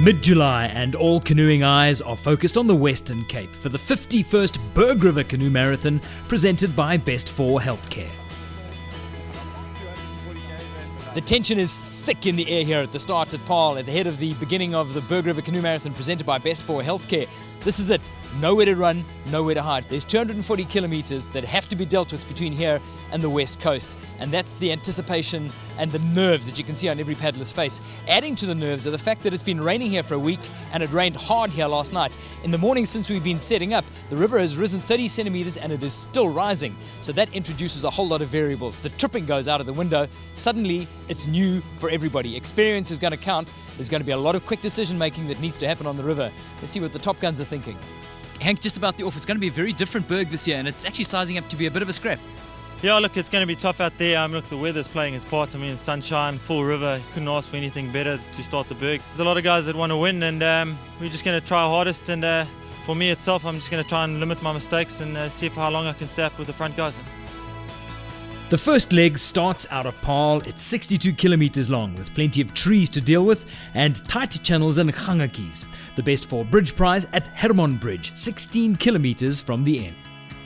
Mid-July and all canoeing eyes are focused on the Western Cape for the 51st Berg River Canoe Marathon presented by Best 4 Healthcare. The tension is thick in the air here at the start at Paarl, at the head of the beginning of the Berg River Canoe Marathon presented by Best 4 Healthcare. This is it. Nowhere to run, nowhere to hide. There's 240 kilometers that have to be dealt with between here and the west coast. And that's the anticipation and the nerves that you can see on every paddler's face. Adding to the nerves are the fact that it's been raining here for a week and it rained hard here last night. In the morning since we've been setting up, the river has risen 30 centimeters and it is still rising. So that introduces a whole lot of variables. The tripping goes out of the window. Suddenly, it's new for everybody. Experience is going to count. There's going to be a lot of quick decision making that needs to happen on the river. Let's see what the top guns are thinking. Hank, just about the off, it's going to be a very different Berg this year and it's actually sizing up to be a bit of a scrap. Yeah, look, it's going to be tough out there. Look, the weather's playing its part. I mean, sunshine, full river. Couldn't ask for anything better to start the Berg. There's a lot of guys that want to win and we're just going to try our hardest. And for me itself, I'm just going to try and limit my mistakes and see how long I can stay up with the front guys. The first leg starts out of Paarl. It's 62 kilometers long with plenty of trees to deal with and tight channels and gangakis. The Best 4 Bridge Prize at Hermon Bridge, 16 kilometers from the end.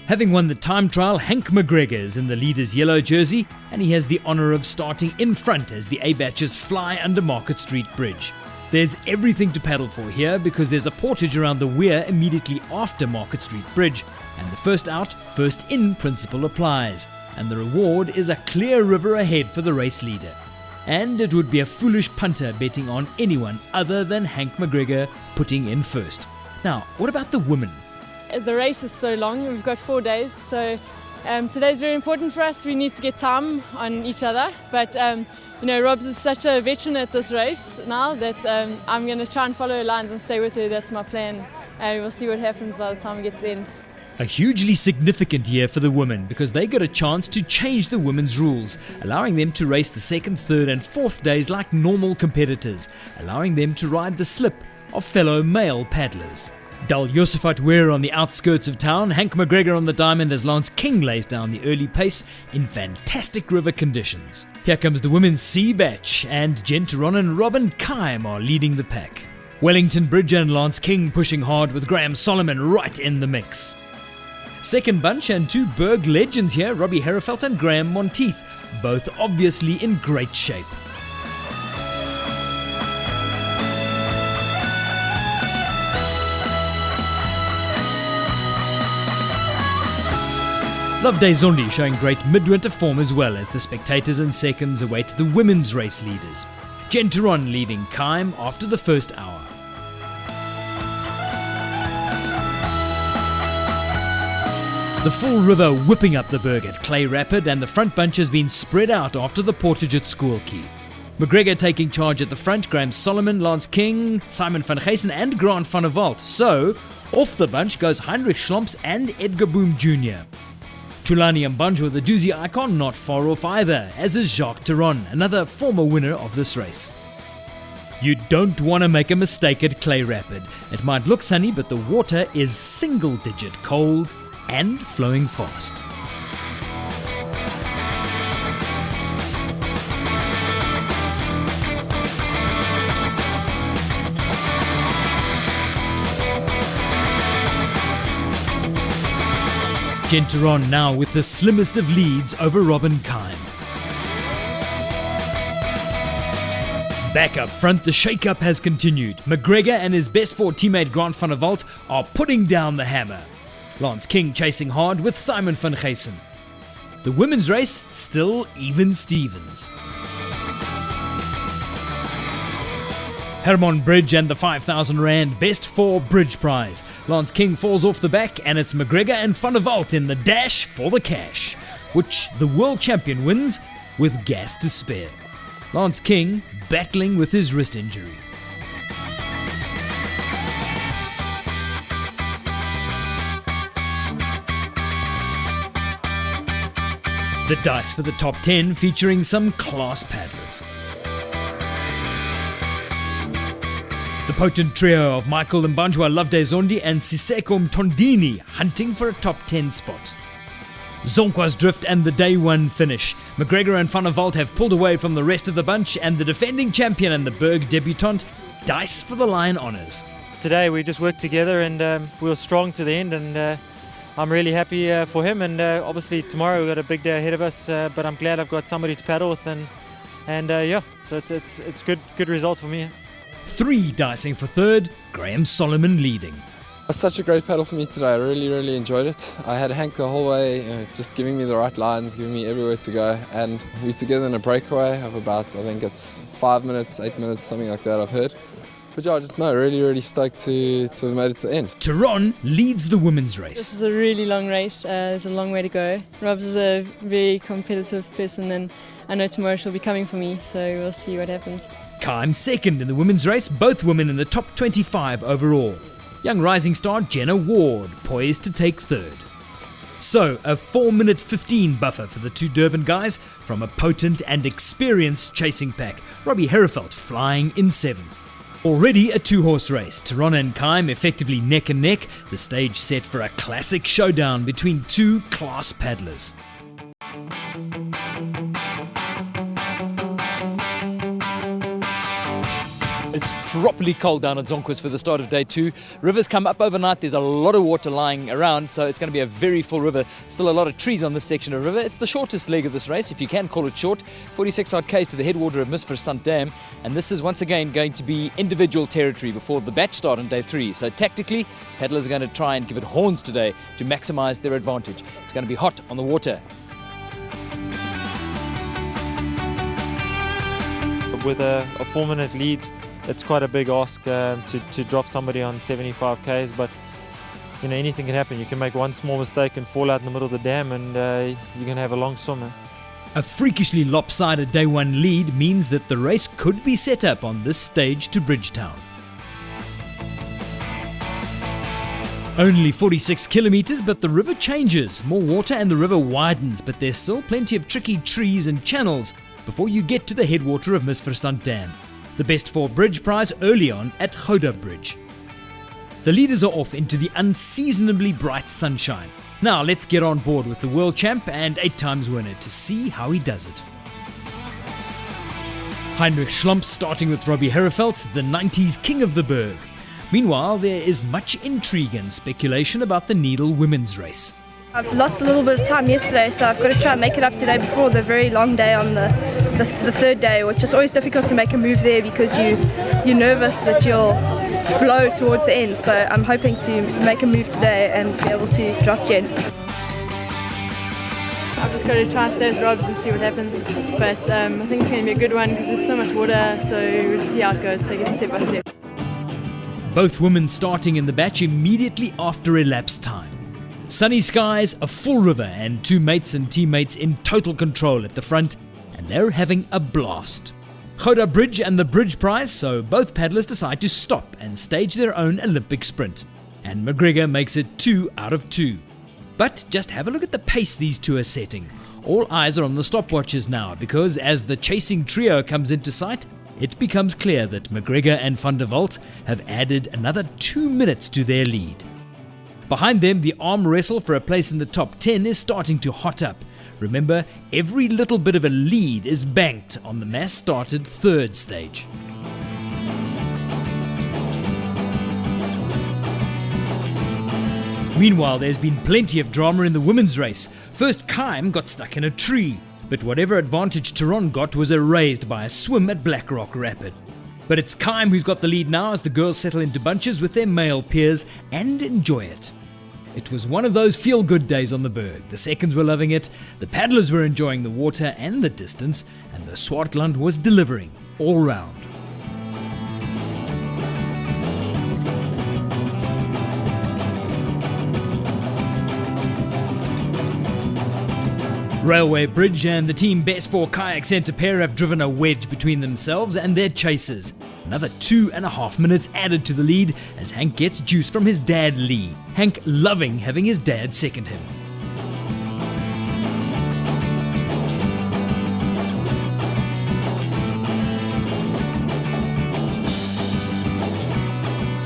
Having won the time trial, Hank McGregor is in the leader's yellow jersey and he has the honour of starting in front as the A-batches fly under Market Street Bridge. There's everything to paddle for here because there's a portage around the weir immediately after Market Street Bridge and the first out, first in principle applies. And the reward is a clear river ahead for the race leader. And it would be a foolish punter betting on anyone other than Hank McGregor putting in first. Now, what about the women? The race is so long, we've got 4 days, so today is very important for us. We need to get time on each other, but Robs is such a veteran at this race now that I'm going to try and follow her lines and stay with her. That's my plan, and we'll see what happens by the time we get to the end. A hugely significant year for the women because they got a chance to change the women's rules, allowing them to race the second, third and fourth days like normal competitors, allowing them to ride the slip of fellow male paddlers. Dal Josephat Weir on the outskirts of town, Hank McGregor on the diamond as Lance King lays down the early pace in fantastic river conditions. Here comes the women's C batch and Jen Turon and Robin Kime are leading the pack. Wellington Bridge and Lance King pushing hard with Graham Solomon right in the mix. Second bunch and two Berg legends here, Robbie Herefeld and Graham Monteith, both obviously in great shape. Loveday Zondi showing great midwinter form as well as the spectators and seconds await the women's race leaders. Jen Turon leading Kime after the first hour. The full river whipping up the Berg at Clay Rapid and the front bunch has been spread out after the portage at Schoolkey. McGregor taking charge at the front, Graham Solomon, Lance King, Simon van Geysen and Grant van der Walt. So, off the bunch goes Heinrich Schlomps and Edgar Boom Jr. Tulani Mbanjwa, the doozy icon, not far off either, as is Jacques Turon, another former winner of this race. You don't want to make a mistake at Clay Rapid. It might look sunny, but the water is single-digit cold and flowing fast. Jen Turon now with the slimmest of leads over Robin Kime. Back up front, the shake-up has continued. McGregor and his Best 4 teammate Grant van der Walt are putting down the hammer. Lance King chasing hard with Simon van Geysen. The women's race still even Stevens. Hermon Bridge and the 5,000 Rand Best 4 Bridge Prize. Lance King falls off the back and it's McGregor and van der Walt in the dash for the cash, which the world champion wins with gas to spare. Lance King battling with his wrist injury. The dice for the top 10 featuring some class paddlers. The potent trio of Michael Mbanjwa, Loveday Zondi and Siseko Mtondini hunting for a top 10 spot. Zonkwa's drift and the day one finish. McGregor and Van der Walt have pulled away from the rest of the bunch and the defending champion and the Berg debutant dice for the Lion honours. Today we just worked together and we were strong to the end, and I'm really happy for him. And obviously tomorrow we've got a big day ahead of us, but I'm glad I've got somebody to paddle with, and yeah, so it's good result for me. 3 dicing for third, Graham Solomon leading. It's such a great paddle for me today. I really enjoyed it. I had Hank the whole way, just giving me the right lines, giving me everywhere to go, and we're together in a breakaway of about, I think it's 5 minutes, 8 minutes, something like that I've heard. But yeah, really stoked to have made it to the end. Tyrone leads the women's This race. is a really long race. There's a long way to go. Robs is a very competitive person, and I know tomorrow she'll be coming for me, so we'll see what happens. Kime second in the women's race, both women in the top 25 overall. Young rising star Jenna Ward poised to take third. So, a 4-minute 15 buffer for the 2 Durban guys from a potent and experienced chasing pack, Robbie Herefeld flying in 7th. Already a 2-horse race, Tyrone and Kime effectively neck and neck, the stage set for a classic showdown between 2 class paddlers. It's properly cold down at Zonquist for the start of day 2. Rivers come up overnight. There's a lot of water lying around, so it's going to be a very full river. Still a lot of trees on this section of river. It's the shortest leg of this race, if you can call it short. 46 odd k's to the headwater of Misverstand Dam, and this is once again going to be individual territory before the batch start on day 3. So tactically, paddlers are going to try and give it horns today to maximize their advantage. It's going to be hot on the water. With a 4-minute lead, it's quite a big ask to drop somebody on 75 k's, but you know, anything can happen. You can make one small mistake and fall out in the middle of the dam, and you're going to have a long swim. A freakishly lopsided day 1 lead means that the race could be set up on this stage to Bridgetown. Only 46 kilometers, but the river changes. More water and the river widens, but there's still plenty of tricky trees and channels before you get to the headwater of Misverstand Dam. The best 4 bridge prize early on at Canoe Bridge. The leaders are off into the unseasonably bright sunshine. Now let's get on board with the world champ and 8 times winner to see how he does it. Heinrich Schlump starting with Robbie Herefeld, the 90s king of the Berg. Meanwhile, there is much intrigue and speculation about the Needle women's race. I've lost a little bit of time yesterday, so I've got to try and make it up today before the very long day on the third day, which is always difficult to make a move there because you're nervous that you'll blow towards the end. So I'm hoping to make a move today and be able to drop Jen. I've just got to try and stay with Robs and see what happens, but I think it's going to be a good one because there's so much water, so we'll see how it goes, take it step by step. Both women starting in the batch immediately after elapsed time. Sunny skies, a full river, and 2 mates and teammates in total control at the front, and they're having a blast. Canoe Bridge and the bridge prize, so both paddlers decide to stop and stage their own Olympic sprint. And McGregor makes it 2 out of 2. But just have a look at the pace these 2 are setting. All eyes are on the stopwatches now, because as the chasing trio comes into sight, it becomes clear that McGregor and Van der Walt have added another 2 minutes to their lead. Behind them, the arm wrestle for a place in the top 10 is starting to hot up. Remember, every little bit of a lead is banked on the mass-started 3rd stage. Meanwhile, there's been plenty of drama in the women's race. First, Kime got stuck in a tree, but whatever advantage Tyrone got was erased by a swim at Black Rock Rapid. But it's Kime who's got the lead now as the girls settle into bunches with their male peers and enjoy it. It was one of those feel-good days on the Berg. The seconds were loving it, the paddlers were enjoying the water and the distance, and the Swartland was delivering all round. Railway Bridge and the Team Best 4 Kayak Centre pair have driven a wedge between themselves and their chasers. Another 2.5 minutes added to the lead as Hank gets juice from his dad Lee. Hank loving having his dad second him.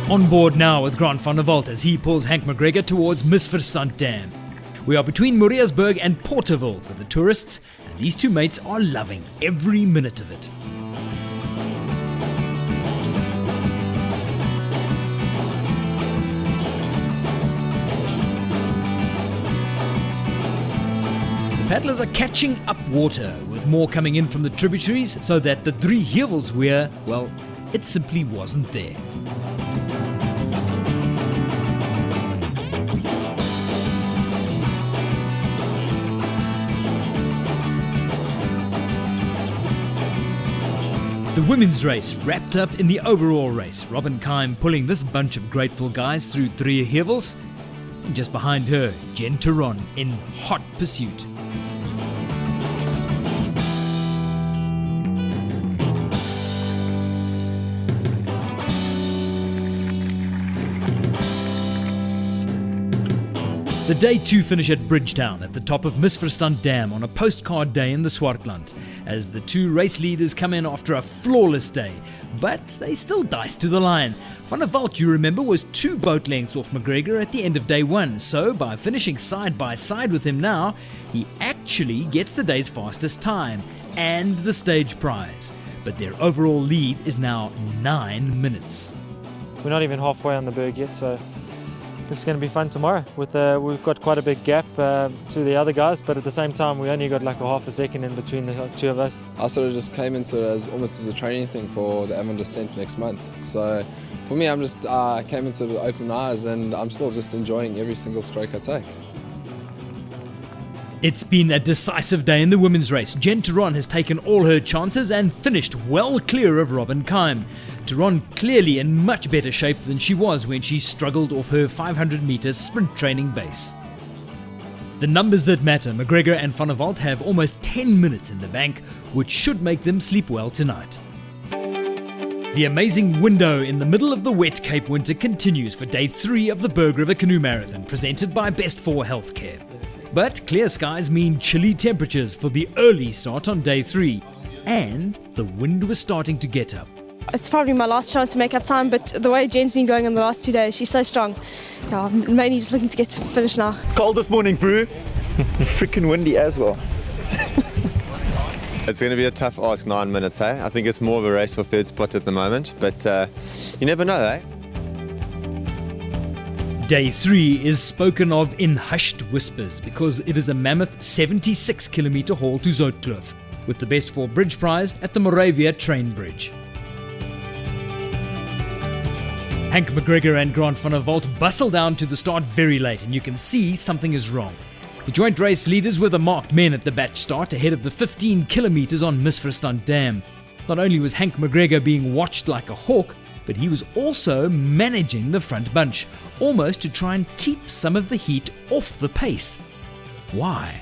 On board now with Grant van der Walt as he pulls Hank McGregor towards Misverstand Dam. We are between Mariasburg and Porterville for the tourists, and these 2 mates are loving every minute of it. Paddlers are catching up water, with more coming in from the tributaries, so that the Drie Heuwels weir, well, it simply wasn't there. The women's race wrapped up in the overall race, Robin Kime pulling this bunch of grateful guys through Drie Heuwels, and just behind her, Jen Turon in hot pursuit. The day 2 finish at Bridgetown at the top of Misverstand Dam on a postcard day in the Swartland, as the two race leaders come in after a flawless day, but they still dice to the line. Van der Walt, you remember, was 2 boat lengths off McGregor at the end of day 1, so by finishing side by side with him now, he actually gets the day's fastest time and the stage prize. But their overall lead is now 9 minutes. We're not even halfway on the Berg yet, so it's going to be fun tomorrow. We've got quite a big gap to the other guys, but at the same time we only got like a half a second in between the two of us. I sort of just came into it as almost as a training thing for the Avon Descent next month. So for me, I came into it with open eyes, and I'm still just enjoying every single stroke I take. It's been a decisive day in the women's race. Jen Turon has taken all her chances and finished well clear of Robin Kime. Turon clearly in much better shape than she was when she struggled off her 500 metres sprint training base. The numbers that matter, McGregor and Van der Walt have almost 10 minutes in the bank, which should make them sleep well tonight. The amazing window in the middle of the wet Cape winter continues for day 3 of the Berg River Canoe Marathon, presented by Best 4 Healthcare. But clear skies mean chilly temperatures for the early start on day 3, and the wind was starting to get up. It's probably my last chance to make up time, but the way Jen's been going in the last 2 days, she's so strong. Yeah, I'm mainly just looking to get to finish now. It's cold this morning, brew. Freaking windy as well. It's going to be a tough ask, 9 minutes, eh? I think it's more of a race for third spot at the moment, but you never know, eh? Day 3 is spoken of in hushed whispers because it is a mammoth 76-kilometre haul to Zoutkloof, with the Best 4 Bridge Prize at the Moravia train bridge. Hank McGregor and Grant van der Walt bustle down to the start very late, and you can see something is wrong. The joint race leaders were the marked men at the batch start ahead of the 15 kilometres on Misverstand Dam. Not only was Hank McGregor being watched like a hawk, but he was also managing the front bunch, almost to try and keep some of the heat off the pace. Why?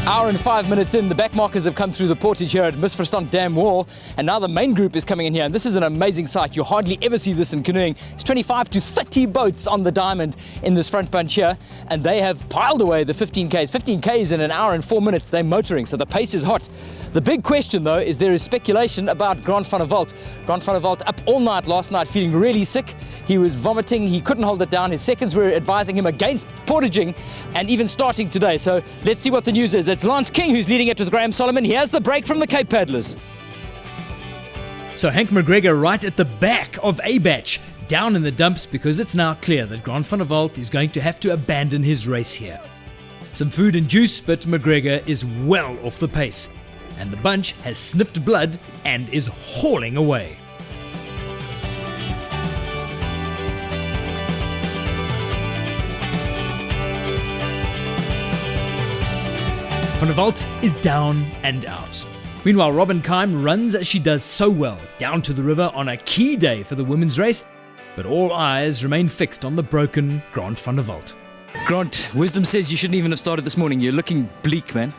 Hour and 5 minutes in, the back markers have come through the portage here at Misverstand Dam Wall, and now the main group is coming in here, and this is an amazing sight. You hardly ever see this in canoeing. It's 25 to 30 boats on the diamond in this front bunch here, and they have piled away the 15Ks. 15Ks in an hour and 4 minutes, they're motoring, so the pace is hot. The big question though is there is speculation about Grant van der Walt. Grant van der Walt up all night last night feeling really sick. He was vomiting, he couldn't hold it down. His seconds were advising him against portaging and even starting today. So let's see what the news is. It's Lance King who's leading it with Graham Solomon. Here's the break from the Cape Paddlers. So Hank McGregor right at the back of A batch, down in the dumps because it's now clear that Grant van der Walt is going to have to abandon his race here. Some food and juice, but McGregor is well off the pace, and the bunch has sniffed blood and is hauling away. Van der Walt is down and out. Meanwhile, Robin Kime runs as she does so well, down to the river on a key day for the women's race, but all eyes remain fixed on the broken Grant van der Walt. Grant, wisdom says you shouldn't even have started this morning. You're looking bleak, man.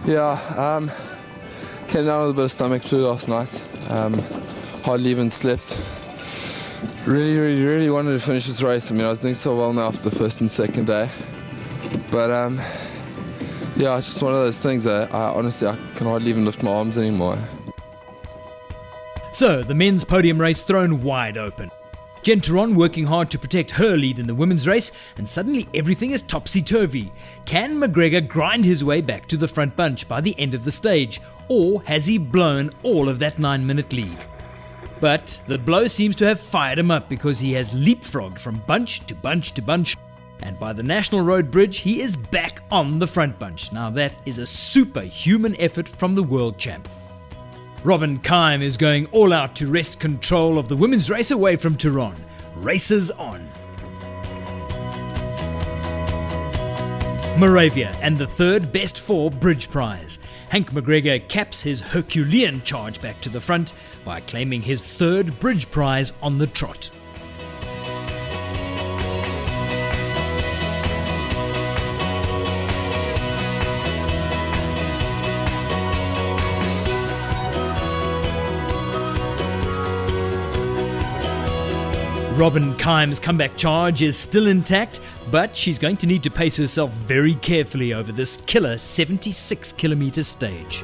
Yeah, came down with a bit of stomach flu last night. Hardly even slept. Really wanted to finish this race. I mean, I was doing so well now after the first and second day. But yeah, it's just one of those things that I can hardly even lift my arms anymore. So, the men's podium race thrown wide open. Jen Turon working hard to protect her lead in the women's race, and suddenly everything is topsy-turvy. Can McGregor grind his way back to the front bunch by the end of the stage, or has he blown all of that 9-minute lead? But the blow seems to have fired him up because he has leapfrogged from bunch to bunch to bunch, and by the National Road Bridge he is back on the front bunch. Now that is a superhuman effort from the world champ. Robin Keim is going all out to wrest control of the women's race away from Turon. Races on. Moravia and the third best four bridge prize. Hank McGregor caps his Herculean charge back to the front by claiming his third bridge prize on the trot. Robin Keim's comeback charge is still intact, but she's going to need to pace herself very carefully over this killer 76-kilometer stage.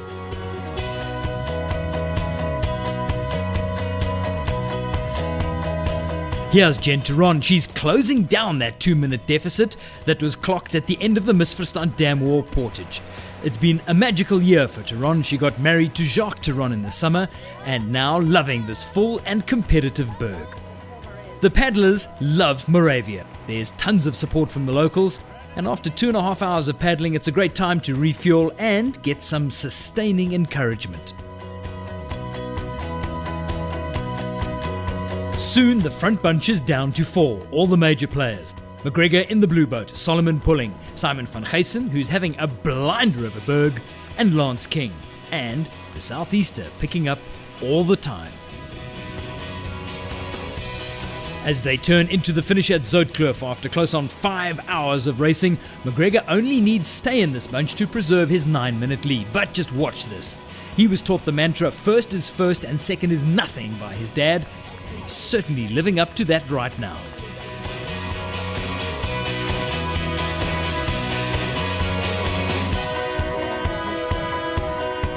Here's Jen Turon. She's closing down that 2-minute deficit that was clocked at the end of the Misverstand Dam War portage. It's been a magical year for Turon. She got married to Jacques Turon in the summer and now loving this full and competitive Berg. The paddlers love Moravia. There's tons of support from the locals, and after 2.5 hours of paddling, it's a great time to refuel and get some sustaining encouragement. Soon the front bunch is down to 4, all the major players. McGregor in the blue boat, Solomon pulling, Simon van Geysen, who's having a blinder of a Berg, and Lance King, and the Southeaster picking up all the time. As they turn into the finish at Zoutkloof after close on 5 hours of racing, McGregor only needs stay in this bunch to preserve his 9-minute lead. But just watch this. He was taught the mantra, first is first and second is nothing by his dad, and he's certainly living up to that right now.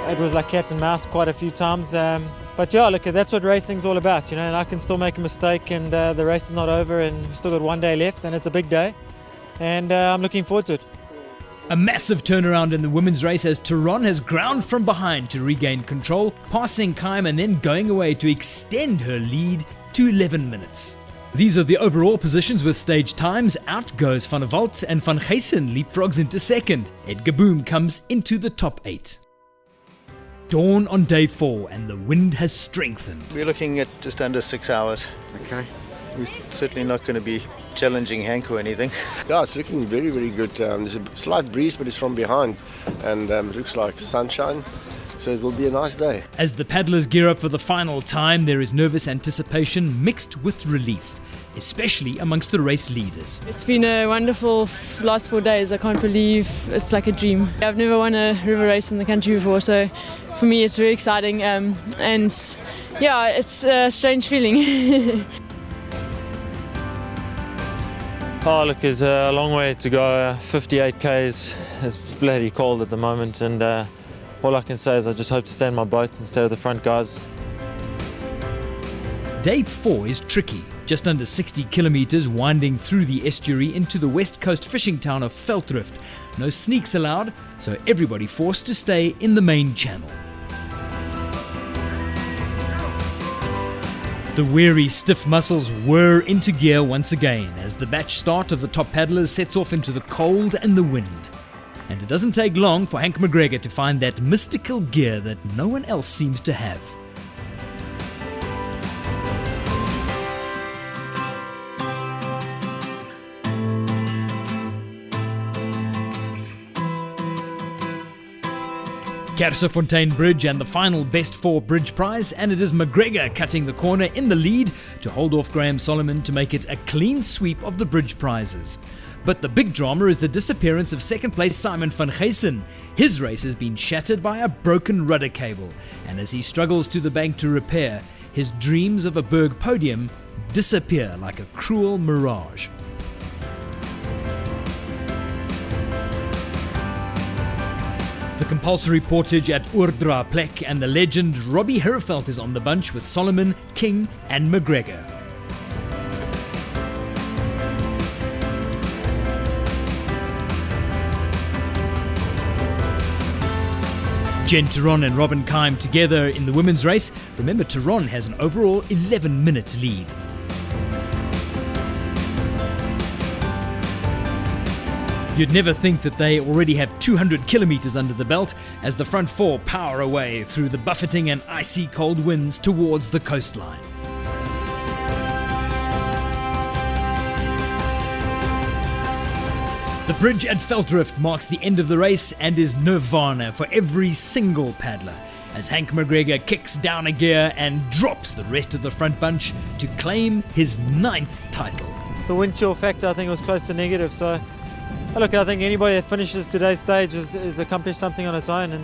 It was like cat and mouse quite a few times. But yeah, look, that's what racing's all about, and I can still make a mistake, and the race is not over, and we've still got 1 day left, and it's a big day, and I'm looking forward to it. A massive turnaround in the women's race as Turon has ground from behind to regain control, passing Keim and then going away to extend her lead to 11 minutes. These are the overall positions with stage times. Out goes Van der Walt, and Van Geysen leapfrogs into second. Edgar Boom comes into the top 8. Dawn on day 4 and the wind has strengthened. We're looking at just under 6 hours. Okay. We're certainly not going to be challenging Hank or anything. Yeah, it's looking very, very good. There's a slight breeze, but it's from behind, and it looks like sunshine, so it will be a nice day. As the paddlers gear up for the final time, there is nervous anticipation mixed with relief, especially amongst the race leaders. It's been a wonderful last 4 days. I can't believe it's like a dream. I've never won a river race in the country before, so for me it's very exciting, and yeah, it's a strange feeling. Oh, look, there's a long way to go. 58 k's is bloody cold at the moment, and all I can say is I just hope to stay in my boat and stay with the front guys. Day 4 is tricky, just under 60 kilometers winding through the estuary into the west coast fishing town of Veldrift. No sneaks allowed, so everybody forced to stay in the main channel. The weary, stiff muscles whir into gear once again as the batch start of the top paddlers sets off into the cold and the wind. And it doesn't take long for Hank McGregor to find that mystical gear that no one else seems to have. Kersefontein Bridge and the final Best 4 Bridge Prize, and it is McGregor cutting the corner in the lead to hold off Graham Solomon to make it a clean sweep of the Bridge Prizes. But the big drama is the disappearance of second place Simon van Geysen. His race has been shattered by a broken rudder cable, and as he struggles to the bank to repair, his dreams of a Berg podium disappear like a cruel mirage. The compulsory portage at Urdra Plek and the legend Robbie Herveld is on the bunch with Solomon, King and McGregor. Jen Turon and Robin Kime together in the women's race. Remember, Turon has an overall 11-minute lead. You'd never think that they already have 200 kilometers under the belt as the front four power away through the buffeting and icy cold winds towards the coastline. The bridge at Veldrift marks the end of the race and is nirvana for every single paddler as Hank McGregor kicks down a gear and drops the rest of the front bunch to claim his 9th title. The wind chill factor, I think, was close to negative. So, look, I think anybody that finishes today's stage has accomplished something on its own. And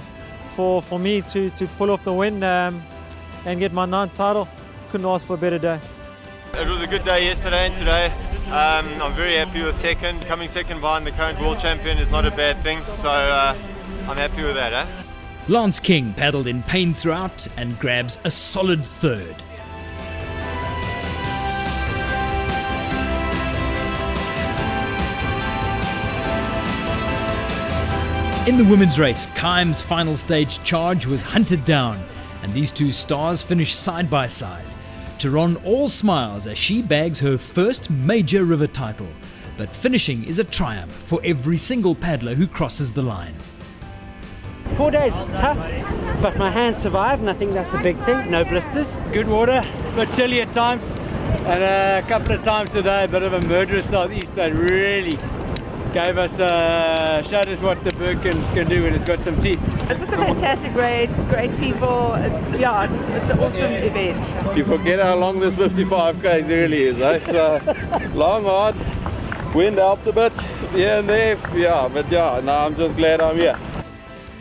for me to pull off the win and get my 9th title, couldn't ask for a better day. It was a good day yesterday and today. I'm very happy with second. Coming second behind the current world champion is not a bad thing, so I'm happy with that. Lance King paddled in pain throughout and grabs a solid 3rd. In the women's race, Kime's final stage charge was hunted down, and these two stars finished side by side. Turon all smiles as she bags her first major river title, but finishing is a triumph for every single paddler who crosses the line. 4 days is tough, but my hands survived, and I think that's a big thing. No blisters. Good water, but chilly at times, and a couple of times today, a bit of a murderous southeast that really gave us, showed us what the Berg can do when it's got some teeth. It's just a fantastic race, great people. It's an awesome event. You forget how long this 55k really is, eh? So long, hard, wind helped a bit here and there, but I'm just glad I'm here.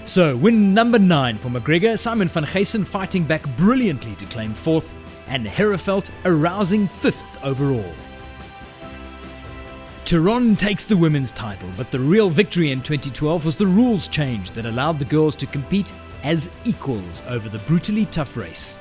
So, win number 9 for McGregor, Simon van Geysen fighting back brilliantly to claim 4th, and Herefeld a rousing 5th overall. Turon takes the women's title, but the real victory in 2012 was the rules change that allowed the girls to compete as equals over the brutally tough race.